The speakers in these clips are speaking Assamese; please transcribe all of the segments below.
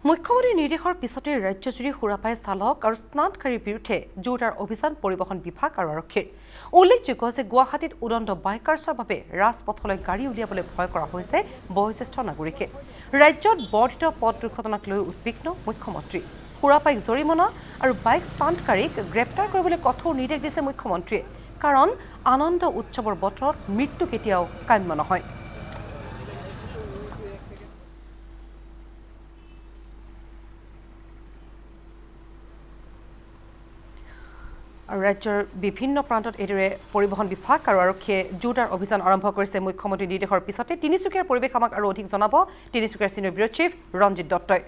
মুখ্যমন্ত্ৰীৰ নিৰ্দেশৰ পিছতে ৰাজ্যজুৰি সুৰাপাই চালক আৰু স্নানকাৰীৰ বিৰুদ্ধে জোৰদাৰ অভিযান পৰিবহণ বিভাগ আৰু আৰক্ষীৰ। উল্লেখযোগ্য যে গুৱাহাটীত উদণ্ড বাইকাৰ্ছৰ বাবে ৰাজপথলৈ গাড়ী উলিয়াবলৈ ভয় কৰা হৈছে বয়োজ্যেষ্ঠ নাগৰিকে। ৰাজ্যত বৰ্ধিত পথ দুৰ্ঘটনাক লৈ উদ্বিগ্ন মুখ্যমন্ত্ৰী। সুৰাপাইক জৰিমনা আৰু বাইক স্টাণ্টকাৰীক গ্ৰেপ্তাৰ কৰিবলৈ কঠোৰ নিৰ্দেশ দিছে মুখ্যমন্ত্ৰীয়ে। কাৰণ আনন্দ উৎসৱৰ বতৰত মৃত্যু কেতিয়াও কাম্য নহয়। আৰু ৰাজ্যৰ বিভিন্ন প্ৰান্তত এইদৰে পৰিবহণ বিভাগ আৰু আৰক্ষীয়ে জোৰদাৰ অভিযান আৰম্ভ কৰিছে মুখ্যমন্ত্ৰীৰ নিৰ্দেশৰ পিছতে। তিনিচুকীয়াৰ পৰিৱেশ আমাক আৰু অধিক জনাব তিনিচুকীয়াৰ চিনিয়ৰ ব্যুৰ চিফ ৰঞ্জিত দত্তই।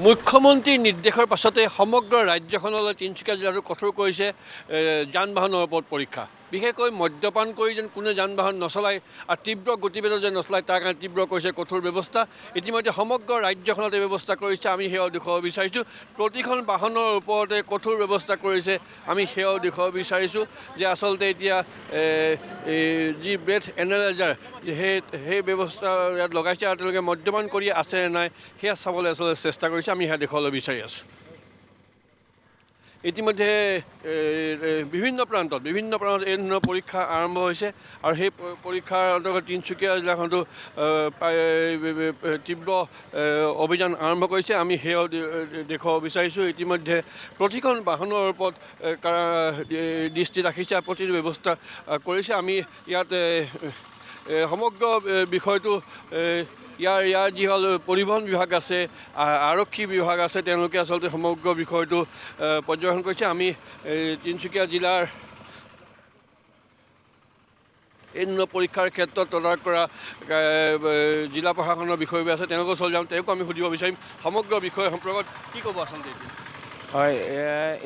মুখ্যমন্ত্ৰীৰ নিৰ্দেশৰ পাছতে সমগ্ৰ ৰাজ্যখনলৈ তিনিচুকীয়া জিলাটো কঠোৰ কৰিছে যান বাহনৰ ওপৰত পৰীক্ষা। বিশেষকৈ মদ্যপান কৰি যেন কোনো যান বাহন নচলায় আৰু তীব্ৰ গতিবেগত যেন নচলায় তাৰ কাৰণে তীব্ৰ কৰিছে কঠোৰ ব্যৱস্থা। ইতিমধ্যে সমগ্ৰ ৰাজ্যখনতে ব্যৱস্থা কৰিছে। আমি সেয়াও দেখুৱাব বিচাৰিছোঁ। প্ৰতিখন বাহনৰ ওপৰতে কঠোৰ ব্যৱস্থা কৰিছে। আমি সেয়াও দেখুৱাব বিচাৰিছোঁ যে আচলতে এতিয়া যি ব্ৰেথ এনালাইজাৰ সেই ব্যৱস্থা ইয়াত লগাইছে আৰু তেওঁলোকে মদ্যপান কৰি আছে নে নাই সেয়া চাবলৈ আচলতে চেষ্টা কৰিছে। আমি সেয়া দেখুৱাবলৈ বিচাৰি আছোঁ। ইতিমধ্যে বিভিন্ন প্ৰান্তত এই ধৰণৰ পৰীক্ষা আৰম্ভ হৈছে আৰু সেই পৰীক্ষাৰ অন্তৰ্গত তিনিচুকীয়া জিলাখনতো তীব্ৰ অভিযান আৰম্ভ কৰিছে। আমি সেয়াও দেখুৱাব বিচাৰিছোঁ। ইতিমধ্যে প্ৰতিখন বাহনৰ ওপৰত দৃষ্টি ৰাখিছে আৰু প্ৰতিটো ব্যৱস্থা কৰিছে। আমি ইয়াত সমগ্ৰ বিষয়টো ইয়াৰ যি হ'ল পৰিবহণ বিভাগ আছে, আৰক্ষী বিভাগ আছে, তেওঁলোকে আচলতে সমগ্ৰ বিষয়টো পৰ্যবেক্ষণ কৰিছে। আমি তিনিচুকীয়া জিলাৰ এই পৰীক্ষাৰ ক্ষেত্ৰত তদাৰক কৰা জিলা প্ৰশাসনৰ বিষয়বোৰ আছে, তেওঁলোকৰ ওচৰলৈ যাম। তেওঁকো আমি সুধিব বিচাৰিম সমগ্ৰ বিষয় সম্পৰ্কত কি ক'ব আচলতে। হয়,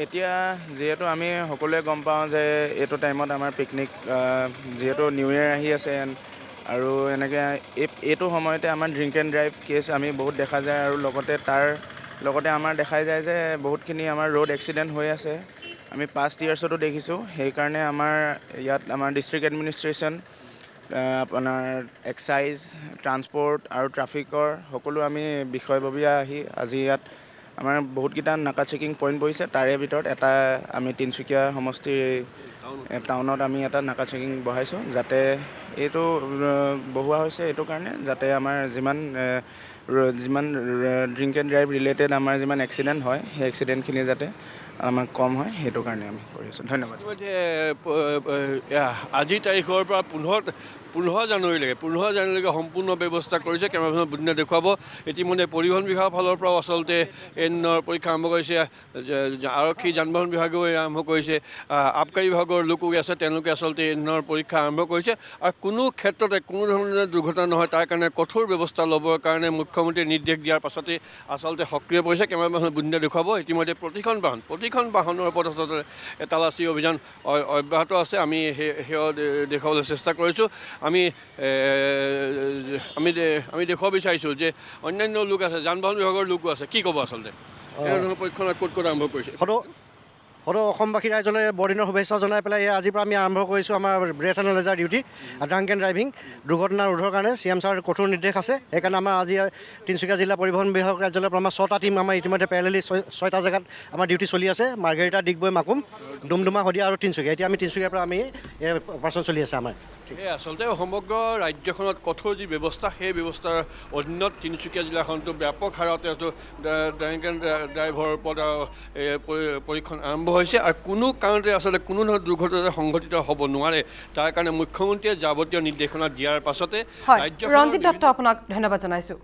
এতিয়া যিহেতু আমি সকলোৱে গম পাওঁ যে এইটো টাইমত আমাৰ পিকনিক যিহেতু নিউ ইয়েৰ আহি আছে আৰু এনেকৈ এইটো সময়তে আমাৰ ড্ৰিংক এণ্ড ড্ৰাইভ কেছ আমি বহুত দেখা যায় আৰু তাৰ লগতে আমাৰ দেখাই যায় যে বহুতখিনি আমাৰ ৰোড এক্সিডেণ্ট হৈ আছে। আমি পাষ্ট ইয়াৰ্ছতো দেখিছোঁ। সেইকাৰণে আমাৰ ইয়াত আমাৰ ডিষ্ট্ৰিক্ট এডমিনিষ্ট্ৰেশ্যন, আপোনাৰ এক্সাইজ, ট্ৰান্সপৰ্ট আৰু ট্ৰাফিকৰ সকলো আমি বিষয়ববীয়া আহি আজি ইয়াত আমাৰ বহুতকেইটা নাকা চেকিং পইণ্ট পৰিছে। তাৰে ভিতৰত এটা আমি তিনিচুকীয়া সমষ্টিৰ টাউনত আমি এটা নাকা চেকিং বহাইছোঁ, যাতে এইটো বহোৱা হৈছে এইটো কাৰণে যাতে আমাৰ যিমান ড্ৰিংক এণ্ড ড্ৰাইভ ৰিলেটেড আমাৰ যিমান এক্সিডেণ্ট হয় সেই এক্সিডেণ্টখিনি যাতে আমাৰ কম হয় সেইটো কাৰণে আমি কৰি আছোঁ। ধন্যবাদ। আজিৰ তাৰিখৰ পৰা 15 জানুৱাৰীলৈকে সম্পূৰ্ণ ব্যৱস্থা কৰিছে। কেমেৰামেন বুদিনে দেখুৱাব। ইতিমধ্যে পৰিবহণ বিভাগৰ ফালৰ পৰাও আচলতে এনৰ পৰীক্ষা আৰম্ভ কৰিছে। আৰক্ষী যান বাহন বিভাগেও আৰম্ভ কৰিছে। আবকাৰী বিভাগৰ লোকো আছে, তেওঁলোকে আচলতে এনৰ পৰীক্ষা আৰম্ভ কৰিছে। আৰু কোনো ক্ষেত্ৰতে কোনো ধৰণৰ দুৰ্ঘটনা নহয় তাৰ কাৰণে কঠোৰ ব্যৱস্থা ল'বৰ কাৰণে মুখ্যমন্ত্ৰীয়ে নিৰ্দেশ দিয়াৰ পাছতে আচলতে সক্ৰিয় কৰিছে। কেমেৰামেন বুদিনে দেখুৱাব। ইতিমধ্যে প্ৰতিখন বাহনৰ ওপৰত আচলতে তালাচী অভিযান অব্যাহত আছে। আমি সেয়া দেখুৱাবলৈ চেষ্টা কৰিছোঁ। আমি দেখুৱাব বিচাৰিছোঁ যে অন্যান্য লোক আছে, যান বাহন বিভাগৰ লোকো আছে। কি ক'ব আচলতে এনেধৰণৰ পৰীক্ষণ ক'ত আৰম্ভ কৰিছে? অসমবাসী ৰাইজলৈ বৰদিনৰ শুভেচ্ছা জনাই পেলাই আজিৰ পৰা আমি আৰম্ভ কৰিছোঁ আমাৰ breath analyser duty drunk and driving দুৰ্ঘটনা ৰোধৰ কাৰণে CM ছাৰ কঠোৰ নিৰ্দেশ আছে। সেইকাৰণে আমাৰ আজি তিনিচুকীয়া জিলা পৰিবহণ বিভাগ কাৰ্যালয়ৰ পৰা আমাৰ 6টা টীম আমাৰ ইতিমধ্যে পেৰেলেলি 6টা জেগাত আমাৰ ডিউটি চলি আছে। মাৰ্ঘেৰিটা, ডিগবৈ, মাকুম, ডুমডুমা, শদিয়া আৰু তিনিচুকীয়া। এতিয়া আমি তিনিচুকীয়াৰ পৰা আমি অপাৰেশ্যন চলি আছে আমাৰ। আচলতে সমগ্ৰ ৰাজ্যখনত কঠোৰ যি ব্যৱস্থা সেই ব্যৱস্থাৰ অধীনত তিনিচুকীয়া জিলাখনতো ব্যাপক হাৰতে ড্ৰাংক এণ্ড ড্ৰাইভৰ ওপৰত পৰীক্ষণ আৰম্ভ হৈছে। আৰু কোনো কাৰণতে আচলতে কোনো ধৰণৰ দুৰ্ঘটনা সংঘটিত হ'ব নোৱাৰে তাৰ কাৰণে মুখ্যমন্ত্ৰীয়ে যাৱতীয় নিৰ্দেশনা দিয়াৰ পাছতে ৰঞ্জিত দত্ত আপোনাক ধন্যবাদ জনাইছোঁ।